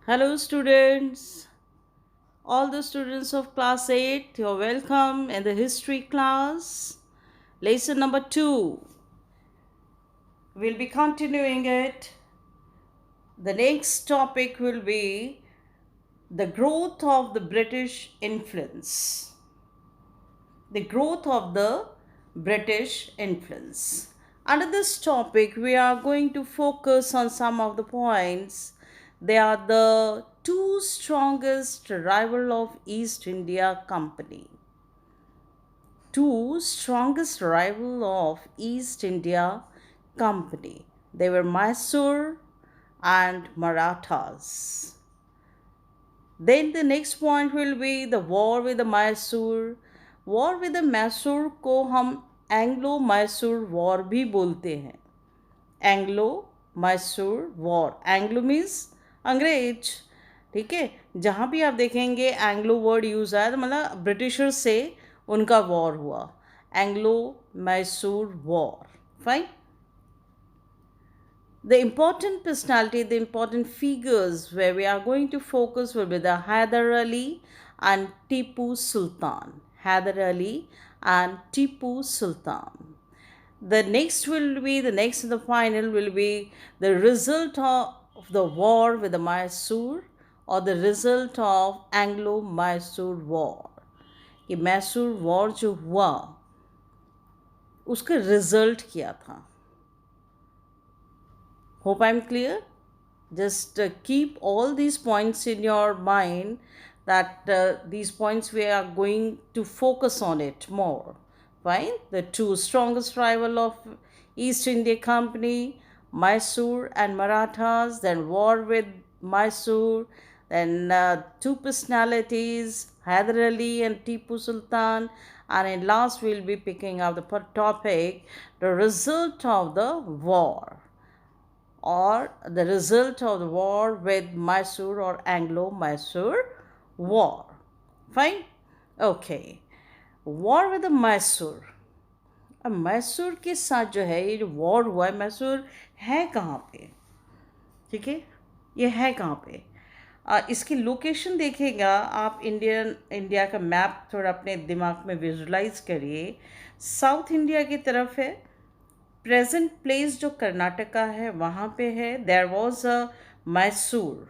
Hello, students. All the students of class 8, you're welcome in the history class. Lesson number 2. We'll be continuing it. The next topic will be the growth of the British influence. The growth of the British influence. Under this topic, we are going to focus on some of the points. They are the two strongest rival of East India Company. Two strongest rival of East India Company. They were Mysore and Marathas. Then the next point will be the war with the Mysore. War with Mysore को हम Anglo Mysore war भी बोलते हैं. Anglo Mysore war. Anglo means अंग्रेज. ठीक है, जहाँ भी आप देखेंगे एंग्लो वर्ड यूज़ आया तो मतलब ब्रिटिशर से उनका वॉर हुआ. Anglo Mysore war. Fine. The important personality, the important figures where we are going to focus will be the Hyder Ali and Tipu Sultan. Hyder Ali and Tipu Sultan. The next and the final will be the result of the war with the Mysore or the result of Anglo-Mysore war. कि Mysore war जो हुआ उसका result क्या था. Hope I'm clear. Just keep all these points in your mind that these points we are going to focus on it more. Fine. The two strongest rival of East India Company, Mysore and Marathas, then war with Mysore, then two personalities, Hyder Ali and Tipu Sultan, and in last we'll be picking up the topic, the result of the war or the result of the war with Mysore or Anglo-Mysore war. Fine? Okay. War with the Mysore. अब मैसूर के साथ जो है ये जो war हुआ है, मैसूर है कहाँ पे? ठीक है, ये है कहाँ पे? इसकी लोकेशन देखिएगा आप. इंडिया का मैप थोड़ा अपने दिमाग में विजुलाइज करिए. साउथ इंडिया की तरफ है. प्रेजेंट प्लेस जो कर्नाटका है वहाँ पे है. There was a Mysore.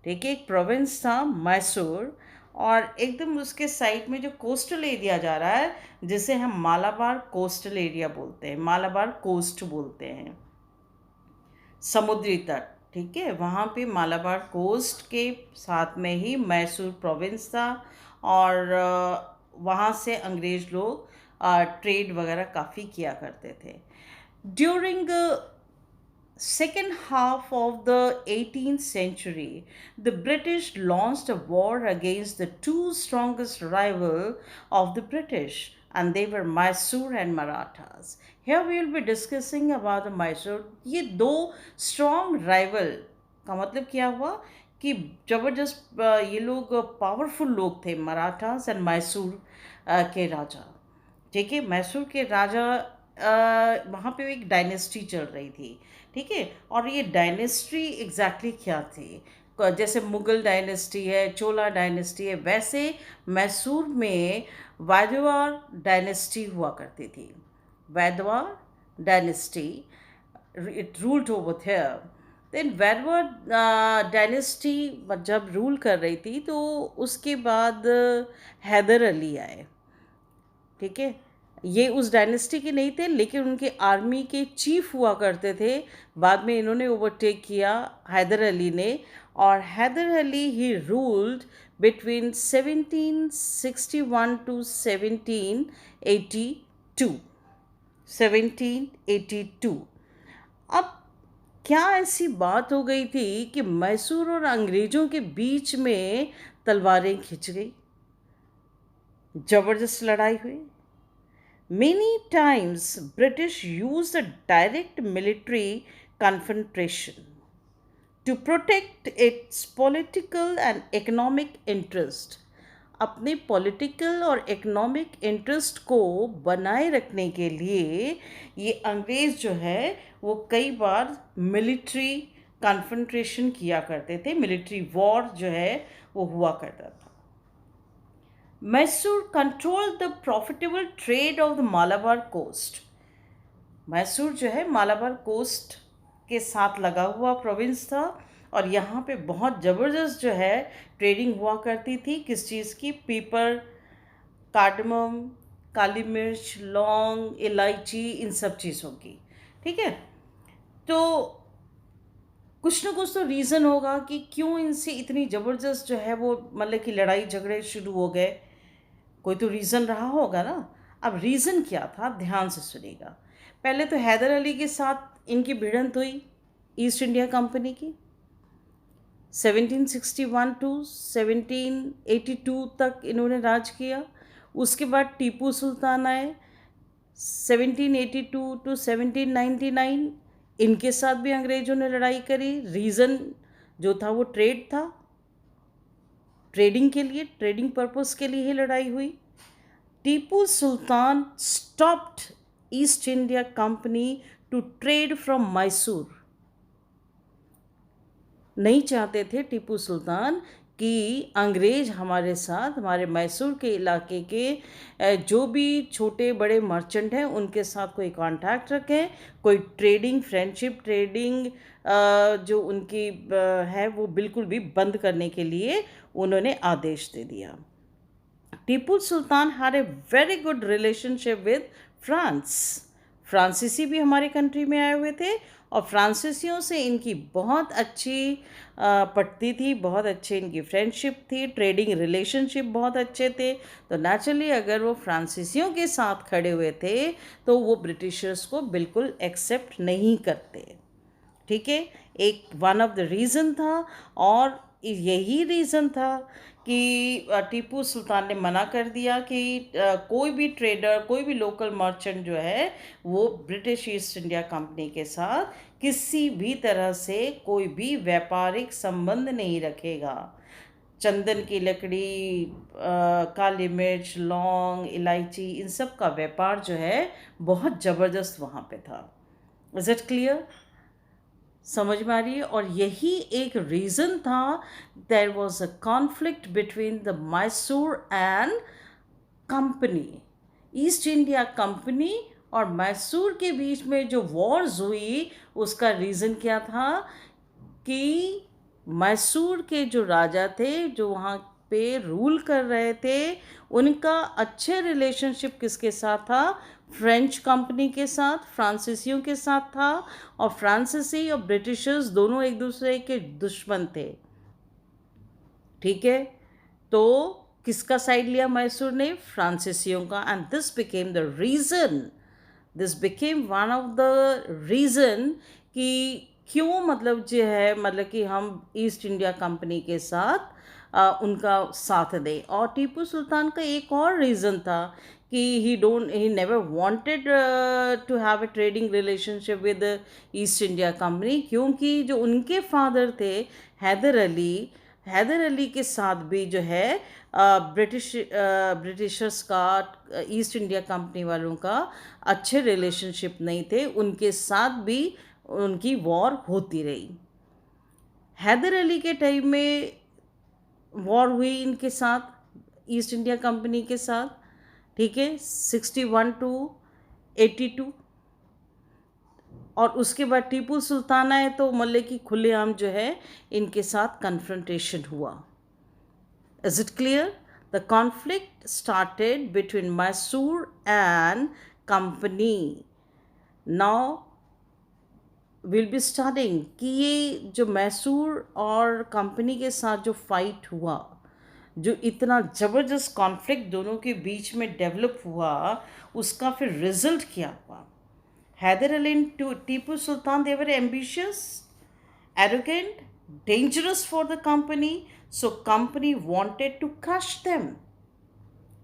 ठीक है, एक प्रोविंस था मैसूर. और एकदम उसके साइड में जो कोस्टल एरिया जा रहा है जिसे हम मालाबार कोस्टल एरिया बोलते हैं, मालाबार कोस्ट बोलते हैं, समुद्री तट. ठीक है, वहाँ पे मालाबार कोस्ट के साथ में ही मैसूर प्रोविंस था. और वहाँ से अंग्रेज़ लोग ट्रेड वगैरह काफ़ी किया करते थे. During the second half of the 18th century, the British launched a war against the two strongest rivals of the British, and they were Mysore and Marathas. Here we will be discussing about the Mysore. ये दो strong rival का मतलब क्या हुआ कि ज़बरदस्त ये लोग पावरफुल लोग थे, मराठास एंड मैसूर के राजा. ठीक है, मैसूर के राजा वहाँ पे एक डायनेस्टी चल रही थी. ठीक है, और ये डायनेस्टी एग्जैक्टली क्या थी? जैसे मुगल डायनेस्टी है, चोला डायनेस्टी है, वैसे मैसूर में वैदवार डायनेस्टी हुआ करती थी. Wadiyar dynasty, it ruled over here. Then Wadiyar dynasty जब रूल कर रही थी तो उसके बाद हैदर अली आए. ठीक है, ये उस डायनेस्टी के नहीं थे लेकिन उनके आर्मी के चीफ हुआ करते थे. बाद में इन्होंने ओवरटेक किया हैदर अली ने. और हैदर अली ही रूल्ड बिटवीन 1761 टू 1782. 1782. अब क्या ऐसी बात हो गई थी कि मैसूर और अंग्रेज़ों के बीच में तलवारें खिंच गई, ज़बरदस्त लड़ाई हुई. Many times British used a direct military confrontation to protect its political and economic interest. अपने पॉलिटिकल और इकोनॉमिक इंटरेस्ट को बनाए रखने के लिए ये अंग्रेज़ जो है वो कई बार मिलिट्री कन्फ्रंटेशन किया करते थे, मिलिट्री वॉर जो है वो हुआ करता था। Mysore control the profitable trade of the Malabar coast. Mysore जो है मालाबार कोस्ट के साथ लगा हुआ प्रोविंस था, और यहाँ पे बहुत ज़बरदस्त जो है ट्रेडिंग हुआ करती थी। किस चीज़ की? पीपर, कार्डमम, काली मिर्च, लौंग, इलायची, इन सब चीज़ों की। ठीक है, तो कुछ ना कुछ तो रीज़न होगा कि क्यों इनसे इतनी ज़बरदस्त जो है वो मतलब कि लड़ाई झगड़े शुरू हो गए। कोई तो रीज़न रहा होगा ना। अब रीज़न क्या था, ध्यान से सुनिएगा। पहले तो हैदर अली के साथ इनकी भिड़ंत हुई ईस्ट इंडिया कंपनी की। 1761 टू 1782 तक इन्होंने राज किया। उसके बाद टीपू सुल्तान आए 1782 टू 1799। इनके साथ भी अंग्रेज़ों ने लड़ाई करी। रीज़न जो था वो ट्रेड था, ट्रेडिंग के लिए, ट्रेडिंग पर्पस के लिए ही लड़ाई हुई। Tipu Sultan stopped East India Company to trade from Mysore. नहीं चाहते थे टीपू सुल्तान कि अंग्रेज़ हमारे साथ, हमारे मैसूर के इलाके के जो भी छोटे बड़े मर्चेंट हैं उनके साथ कोई कांटेक्ट रखें, कोई ट्रेडिंग, फ्रेंडशिप ट्रेडिंग जो उनकी है वो बिल्कुल भी बंद करने के लिए उन्होंने आदेश दे दिया। Tipu Sultan had a very good relationship with France. फ्रांसीसी भी हमारे कंट्री में आए हुए थे, और फ्रांसीसियों से इनकी बहुत अच्छी पटती थी, बहुत अच्छी इनकी फ्रेंडशिप थी, ट्रेडिंग रिलेशनशिप बहुत अच्छे थे। तो नेचुरली अगर वो फ्रांसीसियों के साथ खड़े हुए थे तो वो ब्रिटिशर्स को बिल्कुल एक्सेप्ट नहीं करते। ठीक है, एक वन ऑफ द रीज़न था, और यही रीज़न था कि टीपू सुल्तान ने मना कर दिया कि कोई भी ट्रेडर, कोई भी लोकल मर्चेंट जो है वो ब्रिटिश ईस्ट इंडिया कंपनी के साथ किसी भी तरह से कोई भी व्यापारिक संबंध नहीं रखेगा। चंदन की लकड़ी, काली मिर्च, लौंग, इलायची, इन सब का व्यापार जो है बहुत ज़बरदस्त वहाँ पे था। Is it clear? समझ में आ रही है? और यही एक रीज़न था, there was a conflict between the Mysore and company. East India Company और मैसूर के बीच में जो वॉर्स हुई उसका रीज़न क्या था कि मैसूर के जो राजा थे, जो वहाँ पे रूल कर रहे थे, उनका अच्छे रिलेशनशिप किसके साथ था? फ्रेंच कंपनी के साथ, फ्रांसीसियों के साथ था। और फ्रांसीसी और ब्रिटिशर्स दोनों एक दूसरे के दुश्मन थे। ठीक है, तो किसका साइड लिया मैसूर ने? फ्रांसीसियों का। And this became the reason, this became one of the reason कि क्यों मतलब जो है मतलब कि हम ईस्ट इंडिया कंपनी के साथ उनका साथ दें। और टीपू सुल्तान का एक और रीज़न था कि he never wanted to have a trading relationship with East India Company, क्योंकि जो उनके फादर थे हैदर अली, हैदर अली के साथ भी जो है ब्रिटिशर्स का, ईस्ट इंडिया कंपनी वालों का अच्छे रिलेशनशिप नहीं थे, उनके साथ भी उनकी वॉर होती रही। हैदर अली के टाइम में वॉर हुई इनके साथ, ईस्ट इंडिया कंपनी के साथ। ठीक है, 61 टू 82। और उसके बाद टीपू सुल्तान आए तो मतलब कि खुलेआम जो है इनके साथ कन्फ्रंटेशन हुआ। Is it clear? The conflict started between Mysore and company. Now we'll be studying कि ये जो मैसूर और कंपनी के साथ जो फाइट हुआ, जो इतना ज़बरदस्त कॉन्फ्लिक्ट दोनों के बीच में डेवलप हुआ, उसका फिर रिजल्ट क्या हुआ। Hyder Ali and Tipu Sultan, they were ambitious, arrogant, dangerous for the company, so company wanted to crush them.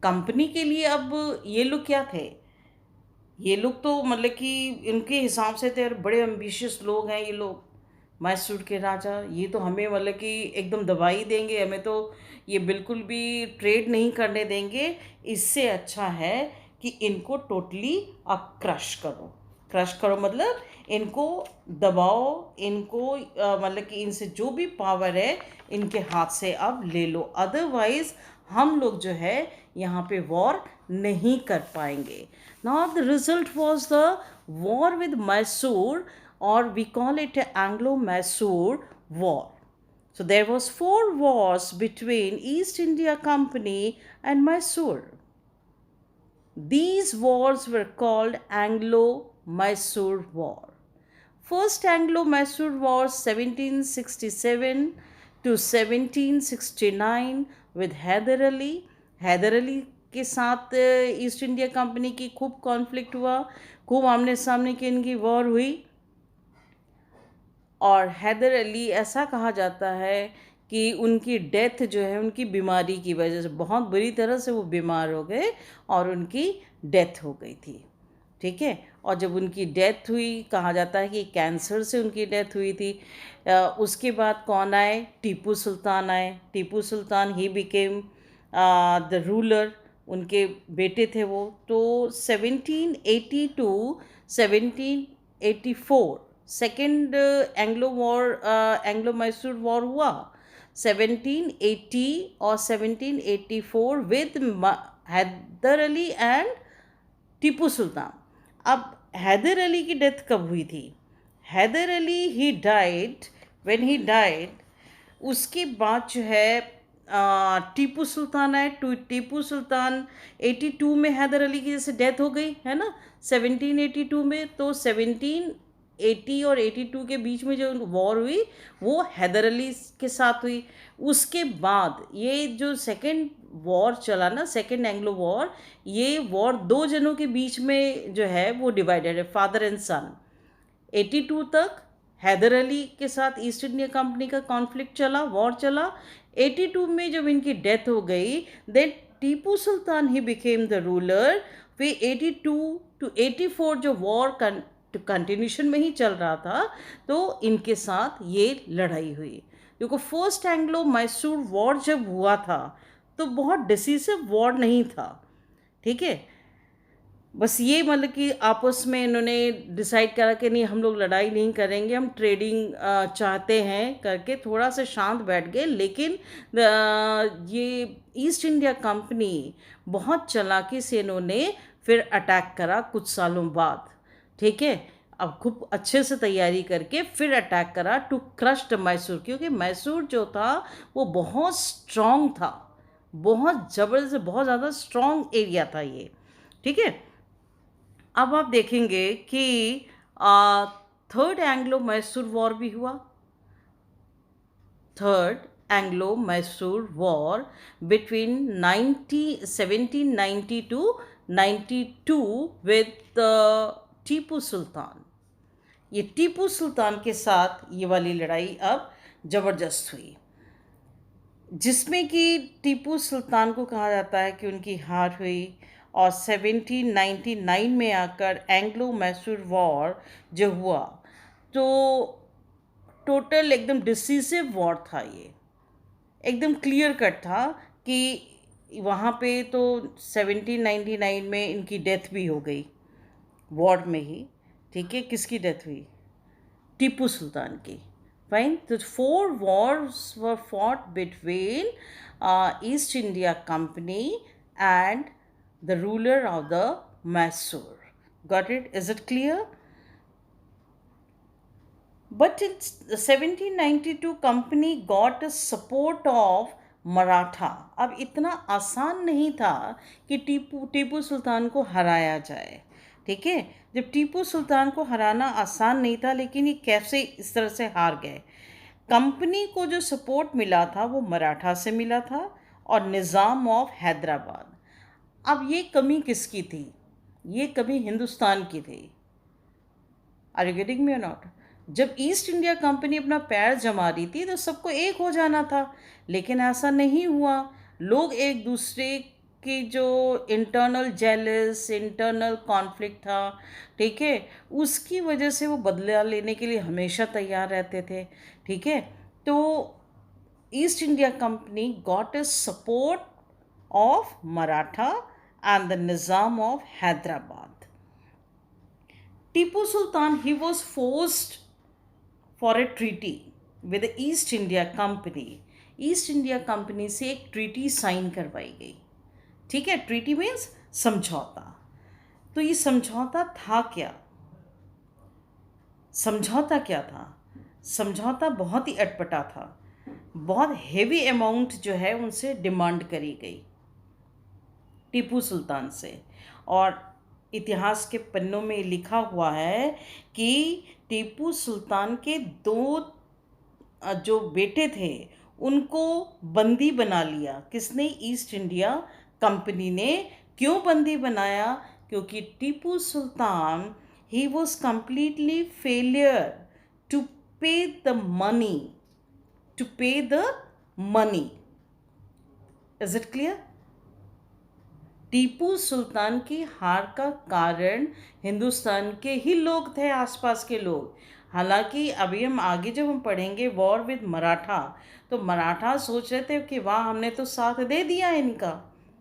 Company के लिए अब ये लोग क्या थे? ये लोग तो मतलब कि इनके हिसाब से तो बड़े एम्बिशियस लोग हैं ये लोग, मैसूर के राजा। ये तो हमें मतलब कि एकदम दबाई देंगे, हमें तो ये बिल्कुल भी ट्रेड नहीं करने देंगे। इससे अच्छा है कि इनको टोटली आप क्रश करो। क्रश करो मतलब इनको दबाओ, इनको मतलब कि इनसे जो भी पावर है इनके हाथ से अब ले लो, अदरवाइज हम लोग जो है यहाँ पे वॉर नहीं कर पाएंगे. Now the result was the war with Mysore, और we call it Anglo Mysore war. So there was 4 wars between East India Company and Mysore. These wars were called Anglo-Mysore War. First Anglo-Mysore War 1767 to 1769 with Haider Ali. Haider Ali के साथ East India company की खूब conflict हुआ, खूब आमने सामने की इनकी वॉर हुई. और हैदर अली ऐसा कहा जाता है कि उनकी डेथ जो है उनकी बीमारी की वजह से, बहुत बुरी तरह से वो बीमार हो गए और उनकी डेथ हो गई थी. ठीक है. और जब उनकी डेथ हुई, कहा जाता है कि कैंसर से उनकी डेथ हुई थी. उसके बाद कौन आए? टीपू सुल्तान आए. Tipu Sultan he became the ruler. उनके बेटे थे वो. तो 1780 to 1784 second Anglo Mysore war हुआ. 1780 और 1784 विद हैदर अली एंड टीपू सुल्तान. अब हैदर अली की डेथ कब हुई थी? Hyder Ali he died, when he died उसके बाद जो है टीपू सुल्तान आए. टीपू सुल्तान 82 में हैदर अली की जैसे डेथ हो गई है ना, 1782 में. तो 1780 और 82 के बीच में जो वॉर हुई वो हैदर अली के साथ हुई. उसके बाद ये जो सेकेंड वॉर चला ना, सेकेंड एंग्लो वॉर, ये वॉर 2 जनों के बीच में जो है वो डिवाइडेड है, फादर एंड सन. 82 तक हैदर अली के साथ ईस्ट इंडिया कंपनी का कॉन्फ्लिक्ट चला, वॉर चला. 82 में जब इनकी डेथ हो गई, then Tipu Sultan he became the ruler. फिर 82 टू 84 जो वॉर कंटिन्यूशन में ही चल रहा था, तो इनके साथ ये लड़ाई हुई. क्योंकि फर्स्ट एंग्लो मैसूर वॉर जब हुआ था तो बहुत डिसीसिव वॉर नहीं था. ठीक है. बस ये मतलब कि आपस में इन्होंने डिसाइड करा कि नहीं, हम लोग लड़ाई नहीं करेंगे, हम ट्रेडिंग चाहते हैं करके थोड़ा सा शांत बैठ गए. लेकिन ये ईस्ट इंडिया कंपनी बहुत चालाकी से इन्होंने फिर अटैक करा कुछ सालों बाद. ठीक है. अब खूब अच्छे से तैयारी करके फिर अटैक करा टू क्रश द मैसूर, क्योंकि मैसूर जो था वो बहुत स्ट्रॉन्ग था, बहुत ज़बरदस्त, बहुत ज़्यादा स्ट्रॉन्ग एरिया था ये. ठीक है. अब आप देखेंगे कि थर्ड एंग्लो मैसूर वॉर भी हुआ. Third Anglo Mysore war between 1790 to 92 with Tipu Sultan. ये टीपू सुल्तान के साथ ये वाली लड़ाई अब ज़बरदस्त हुई, जिसमें कि टीपू सुल्तान को कहा जाता है कि उनकी हार हुई. और 1799 में आकर एंग्लो मैसूर वॉर जो हुआ, तो टोटल एकदम डिसीसिव वॉर था ये, एकदम क्लियर कट था कि वहाँ पे तो 1799 में इनकी डेथ भी हो गई वॉर में ही. ठीक है. किसकी डेथ हुई? टीपू सुल्तान की. फाइन. तो 4 wars were fought between East India Company and the ruler of the Mysore. Got it? Is it clear? But in 1792 company got a support of Maratha. अब इतना आसान नहीं था कि टीपू सुल्तान को हराया जाए. ठीक है. जब टीपू सुल्तान को हराना आसान नहीं था, लेकिन ये कैसे इस तरह से हार गए? कंपनी को जो सपोर्ट मिला था वो मराठा से मिला था और निज़ाम ऑफ हैदराबाद. अब ये कमी किसकी थी? ये कमी हिंदुस्तान की थी. आर यू गेटिंग मी और नॉट? जब ईस्ट इंडिया कंपनी अपना पैर जमा रही थी तो सबको एक हो जाना था, लेकिन ऐसा नहीं हुआ. लोग एक दूसरे की जो इंटरनल जेलस, इंटरनल कॉन्फ्लिक्ट था, ठीक है, उसकी वजह से वो बदला लेने के लिए हमेशा तैयार रहते थे. ठीक है. तो east India company got a support of Maratha and the Nizam of Hyderabad. Tipu Sultan, he was forced for a treaty with the East India Company. East India company से एक ट्रीटी साइन करवाई गई. ठीक है, ट्रीटी मीन्स समझौता. तो ये समझौता था क्या? समझौता क्या था? समझौता बहुत ही अटपटा था. बहुत हेवी अमाउंट जो है उनसे डिमांड करी गई टीपू सुल्तान से. और इतिहास के पन्नों में लिखा हुआ है कि टीपू सुल्तान के दो जो बेटे थे उनको बंदी बना लिया. किसने? ईस्ट इंडिया कंपनी ने. क्यों बंदी बनाया? क्योंकि Tipu Sultan he was completely failure to pay the money. To pay the money. Is it clear? Tipu Sultan की हार का कारण हिंदुस्तान के ही लोग थे, आसपास के लोग. हालांकि अभी हम आगे जब हम पढ़ेंगे वॉर विद मराठा, तो मराठा सोच रहे थे कि वाह हमने तो साथ दे दिया इनका,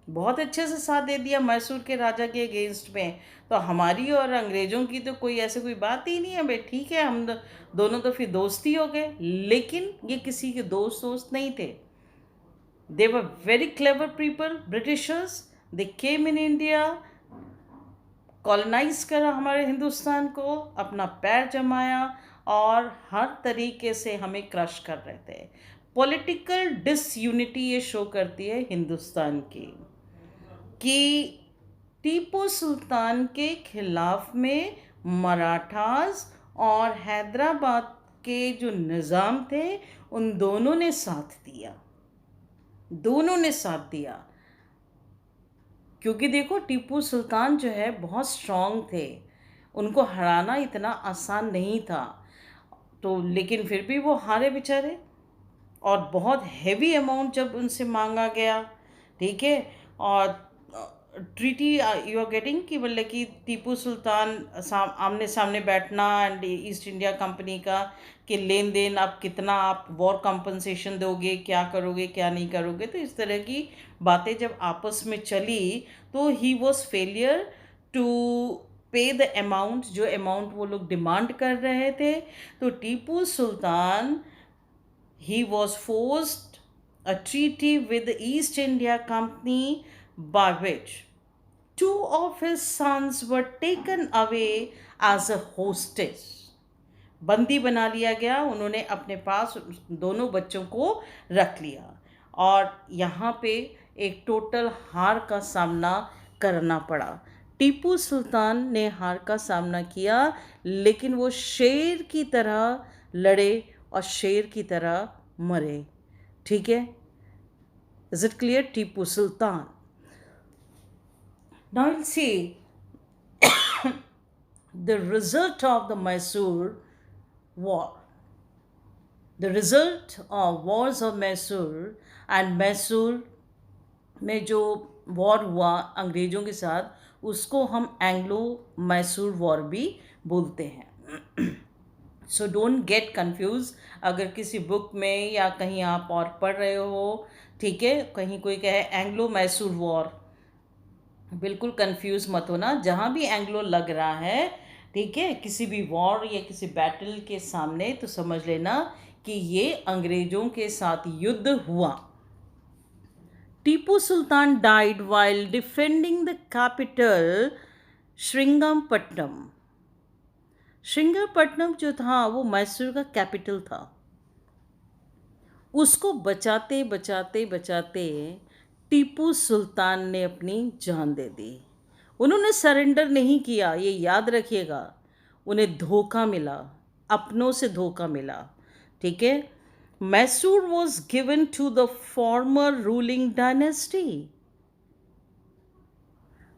बहुत अच्छे से साथ दे दिया मैसूर के राजा के अगेंस्ट में, तो हमारी और अंग्रेज़ों की तो कोई ऐसे कोई बात ही नहीं है भाई. ठीक है, हम दोनों तो फिर दोस्ती हो गए. लेकिन ये किसी के दोस्त नहीं थे. They were very clever people, Britishers. They came in India, colonize करा हमारे हिंदुस्तान को, अपना पैर जमाया और हर तरीके से हमें क्रश कर रहे थे. पॉलिटिकल डिसयूनिटी ये शो करती है हिंदुस्तान की कि टीपू सुल्तान के खिलाफ में मराठास और हैदराबाद के जो निज़ाम थे उन दोनों ने साथ दिया. दोनों ने साथ दिया. क्योंकि देखो टीपू सुल्तान जो है बहुत स्ट्रांग थे, उनको हराना इतना आसान नहीं था. तो लेकिन फिर भी वो हारे बेचारे. और बहुत हैवी अमाउंट जब उनसे मांगा गया, ठीक है, और ट्रीटी यू आर गेटिंग कि मतलब कि टीपू सुल्तान आमने सामने बैठना एंड ईस्ट इंडिया कंपनी का कि लेन देन आप कितना आप वॉर कंपनसेशन दोगे, क्या करोगे क्या नहीं करोगे. तो इस तरह की बातें जब आपस में चली तो he was failure to pay the amount, जो अमाउंट वो लोग डिमांड कर रहे थे. तो Tipu Sultan he was forced a treaty with the East India Company by which two of his sons were taken away as a hostage. बंदी बना लिया गया. उन्होंने अपने पास दोनों बच्चों को रख लिया और यहाँ पे एक टोटल हार का सामना करना पड़ा. टीपू सुल्तान ने हार का सामना किया, लेकिन वो शेर की तरह लड़े और शेर की तरह मरे. ठीक है? Is it clear? Tipu Sultan. Now will see the result of the Mysore war. The result of wars of Mysore and Mysore में जो वॉर हुआ अंग्रेज़ों के साथ, उसको हम एंग्लो मैसूर वॉर भी बोलते हैं. So don't get confuse. अगर किसी बुक में या कहीं आप और पढ़ रहे हो, ठीक है, कहीं कोई कहे एंग्लो मैसूर वॉर, बिल्कुल कंफ्यूज मत होना. जहाँ भी एंग्लो लग रहा है, ठीक है, किसी भी वॉर या किसी बैटल के सामने, तो समझ लेना कि ये अंग्रेज़ों के साथ युद्ध हुआ. Tipu Sultan died while defending the capital Srirangapatnam. Srirangapatnam जो था वो मैसूर का कैपिटल था. उसको बचाते बचाते बचाते टीपू सुल्तान ने अपनी जान दे दी. उन्होंने सरेंडर नहीं किया, ये याद रखिएगा. उन्हें धोखा मिला, अपनों से धोखा मिला. ठीक है? Mysore was given to the former ruling dynasty.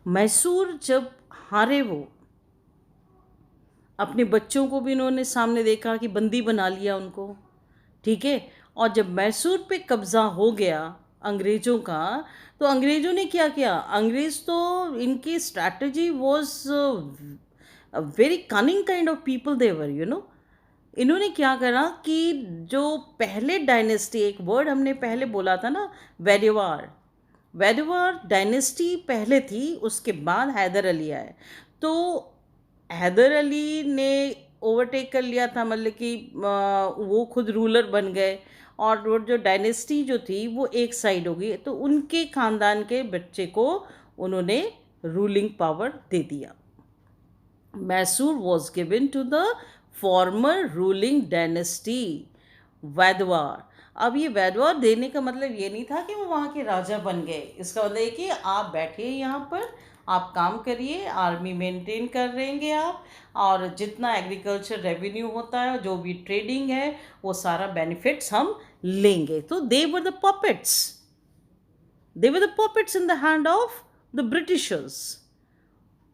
Mysore जब हारे, वो अपने बच्चों को भी उन्होंने सामने देखा कि बंदी बना लिया उनको. ठीक है? और जब मैसूर पे कब्ज़ा हो गया अंग्रेज़ों का, तो अंग्रेज़ों ने क्या किया? अंग्रेज़ तो इनकी strategy was very cunning kind of people they were, you know. इन्होंने क्या करा कि जो पहले डायनेस्टी, एक वर्ड हमने पहले बोला था ना, वैदिवार. वैदिवार डायनेस्टी पहले थी, उसके बाद हैदर अली आए. तो हैदर अली ने ओवरटेक कर लिया था, मतलब कि वो खुद रूलर बन गए और वो जो डायनेस्टी जो थी वो एक साइड हो गई, तो उनके ख़ानदान के बच्चे को उन्होंने रूलिंग पावर दे दिया। Mysore was given to the former ruling dynasty Wadiyar. अब ये वैदवार देने का मतलब ये नहीं था कि वो वहाँ के राजा बन गए, इसका मतलब है कि आप बैठिए यहाँ पर, आप काम करिए, आर्मी मेंटेन कर रहेंगे आप, और जितना एग्रीकल्चर रेवेन्यू होता है, जो भी ट्रेडिंग है, वो सारा बेनिफिट्स हम लेंगे। तो they were the puppets in the hand of the Britishers.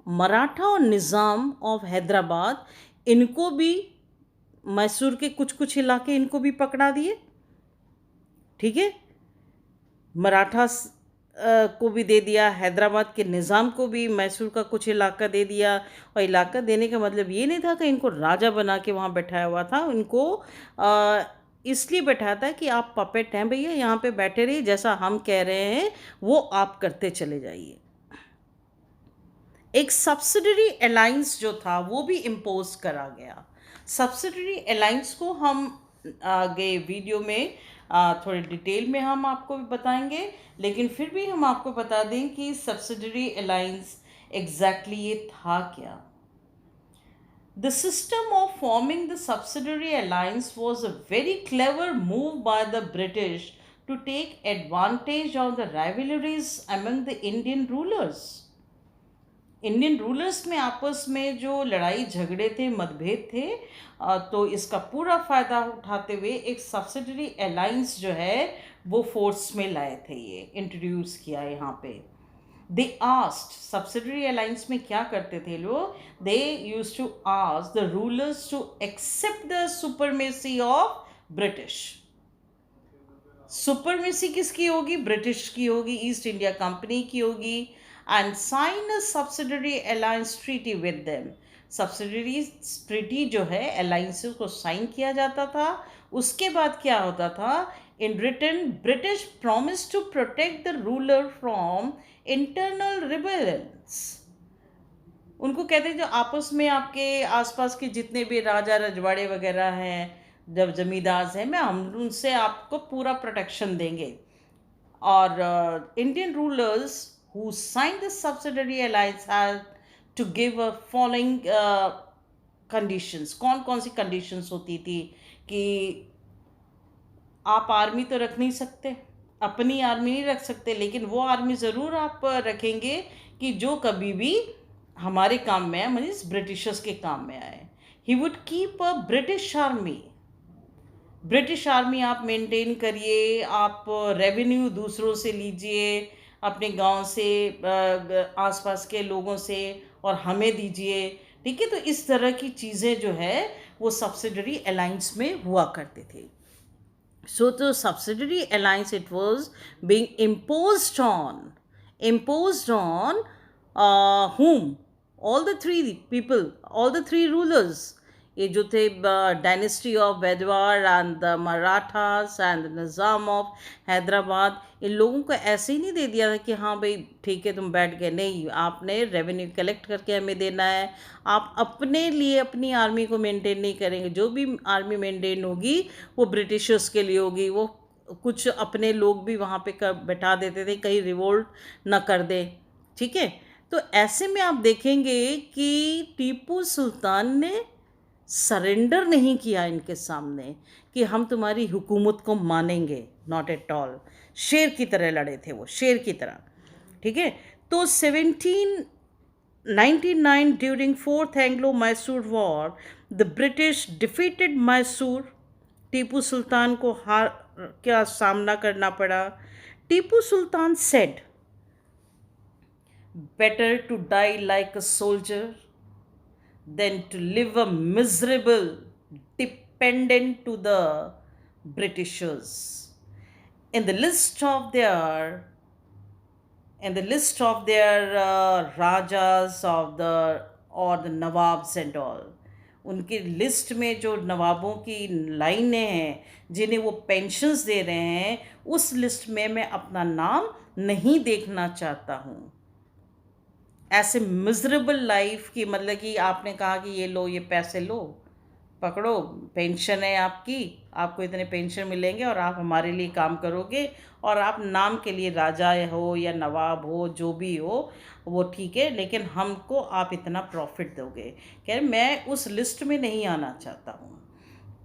Maratha और निज़ाम ऑफ हैदराबाद, इनको भी मैसूर के कुछ कुछ इलाके इनको भी पकड़ा दिए, ठीक है। मराठा को भी दे दिया, हैदराबाद के निज़ाम को भी मैसूर का कुछ इलाका दे दिया। और इलाका देने का मतलब ये नहीं था कि इनको राजा बना के वहाँ बैठाया हुआ था, इनको इसलिए बैठाया था कि आप पपेट हैं भैया, यहाँ पे बैठे रहिए, जैसा हम कह रहे हैं वो आप करते चले जाइए। एक सब्सिडरी अलायंस जो था वो भी इम्पोज करा गया। सब्सिडरी अलायंस को हम आगे वीडियो में थोड़े डिटेल में हम आपको बताएंगे, लेकिन फिर भी हम आपको बता दें कि सब्सिडरी अलायंस एग्जैक्टली ये था क्या। The system of forming the subsidiary alliance was a very clever move by the British to take advantage of the rivalries among the Indian rulers. Indian rulers में आपस में जो लड़ाई झगड़े थे, मतभेद थे, तो इसका पूरा फ़ायदा उठाते हुए एक सब्सिडरी अलायंस जो है वो फोर्स में लाए थे, ये इंट्रोड्यूस किया यहाँ पे। दे आस्क्ड, सब्सिडरी अलायंस में क्या करते थे लोग, they used to ask the rulers to accept the supremacy of British. Supremacy किसकी होगी? ब्रिटिश की होगी, ईस्ट इंडिया कंपनी की होगी। And sign a subsidiary alliance treaty with them. Subsidiary treaty जो है अलायंसेस को साइन किया जाता था। उसके बाद क्या होता था? In return British promise to protect the ruler from internal rebellions. उनको कहते हैं जो आपस में आपके आसपास के जितने भी राजा रजवाड़े वगैरह हैं, जब जमींदार हैं, मैं हम उनसे आपको पूरा प्रोटेक्शन देंगे। और Indian rulers who sign the subsidiary alliance had to give a following conditions. कौन कौन सी कंडीशंस होती थी? कि आप आर्मी तो रख नहीं सकते, अपनी आर्मी नहीं रख सकते, लेकिन वो आर्मी ज़रूर आप रखेंगे कि जो कभी भी हमारे काम में आए, मीन्स ब्रिटिशर्स के काम में आए। He would keep a British army. British army आप मेंटेन करिए, आप रेवेन्यू दूसरों से लीजिए, अपने गांव से, आसपास के लोगों से, और हमें दीजिए, ठीक है। तो इस तरह की चीज़ें जो है वो सब्सिडरी अलायंस में हुआ करते थे। So the subsidiary alliance, it was being imposed on whom? All the three people, all the three rulers, ये जो थे dynasty of Wadiyar and the Marathas and the Nizam of Hyderabad, इन लोगों को ऐसे ही नहीं दे दिया था कि हाँ भाई ठीक है तुम बैठ गए। नहीं, आपने रेवेन्यू कलेक्ट करके हमें देना है। आप अपने लिए अपनी आर्मी को मेंटेन नहीं करेंगे, जो भी आर्मी मेंटेन होगी वो ब्रिटिशर्स के लिए होगी। वो कुछ अपने लोग भी वहाँ पे बैठा देते थे, कहीं रिवोल्ट ना कर दे, ठीक है। तो ऐसे में आप देखेंगे कि टीपू सुल्तान ने सरेंडर नहीं किया इनके सामने कि हम तुम्हारी हुकूमत को मानेंगे, नॉट एट ऑल। शेर की तरह लड़े थे वो, शेर की तरह, ठीक है। तो 1799 during fourth Anglo Mysore war, the British defeated Mysore. Tipu Sultan को हार क्या सामना करना पड़ा। Tipu Sultan said, better to die like a soldier than to live a miserable dependent to the Britishers. In the list of their rajas of the or the nawabs and all, उनकी list में जो नवाबों की लाइनें हैं जिन्हें वो पेंशन्स दे रहे हैं, उस लिस्ट में मैं अपना नाम नहीं देखना चाहता हूँ। ऐसे मिजरेबल लाइफ की, मतलब कि आपने कहा कि ये लो, ये पैसे लो, पकड़ो, पेंशन है आपकी, आपको इतने पेंशन मिलेंगे और आप हमारे लिए काम करोगे, और आप नाम के लिए राजा हो या नवाब हो, जो भी हो वो ठीक है, लेकिन हमको आप इतना प्रॉफिट दोगे। कह रहे मैं उस लिस्ट में नहीं आना चाहता हूँ।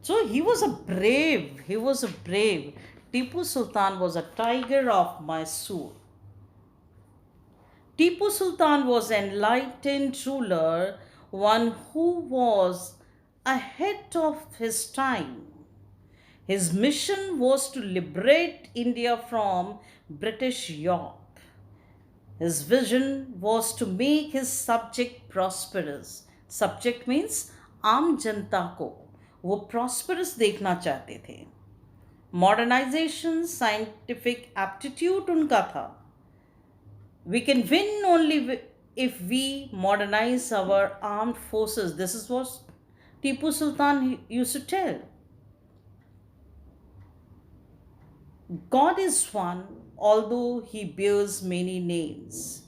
So he was a brave, he was a brave. Tipu Sultan was a tiger of Mysore. Tipu Sultan was an enlightened ruler, one who was ahead of his time. His mission was to liberate India from British Europe. His vision was to make his subject prosperous. Subject means आम जनता को वो prosperous देखना चाहते थे. Modernization, scientific aptitude उनका था. We can win only if we modernize our armed forces. This is what Tipu Sultan used to tell. God is one, although he bears many names.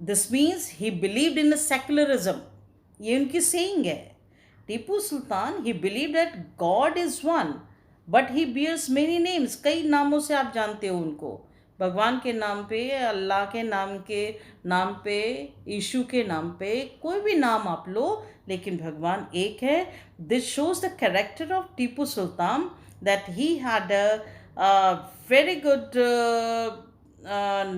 This means he believed in a secularism. ये उनकी saying है. Tipu Sultan, he believed that God is one, but he bears many names. कई नामों से आप जानते हो उनको. भगवान के नाम पे, अल्लाह के नाम पे, यीशु के नाम पे, कोई भी नाम आप लो, लेकिन भगवान एक है. This shows the character of Tipu Sultan, that he had a very good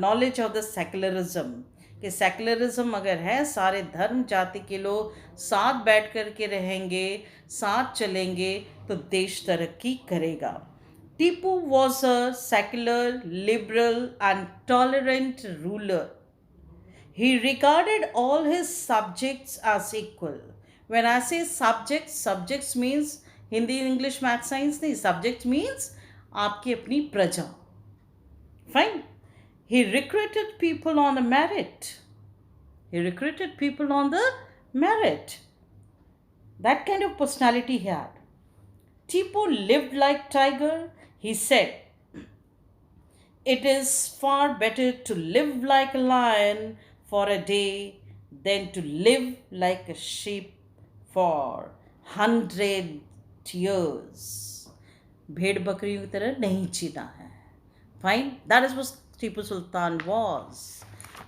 knowledge of the secularism. कि सेकुलरिज्म अगर है, सारे धर्म जाति के लोग साथ बैठ कर के रहेंगे, साथ चलेंगे, तो देश तरक्की करेगा. Tipu was a secular, liberal, and tolerant ruler. He regarded all his subjects as equal. When I say subjects, subjects means Hindi, English, Math, Science नहीं. Subjects means आपकी अपनी प्रजा. Fine. He recruited people on the merit. He recruited people on the merit. That kind of personality he had. Tipu lived like tiger. He said, "It is far better to live like a lion for a day than to live like a sheep for 100 years." भेड़ बकरियों की तरह नहीं जीना है. Fine. That is what Tipu Sultan was.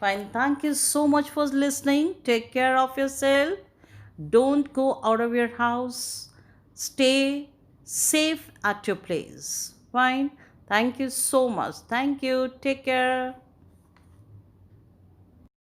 Fine. Thank you so much for listening. Take care of yourself. Don't go out of your house. Stay safe at your place. Fine. Thank you so much. Thank you. Take care.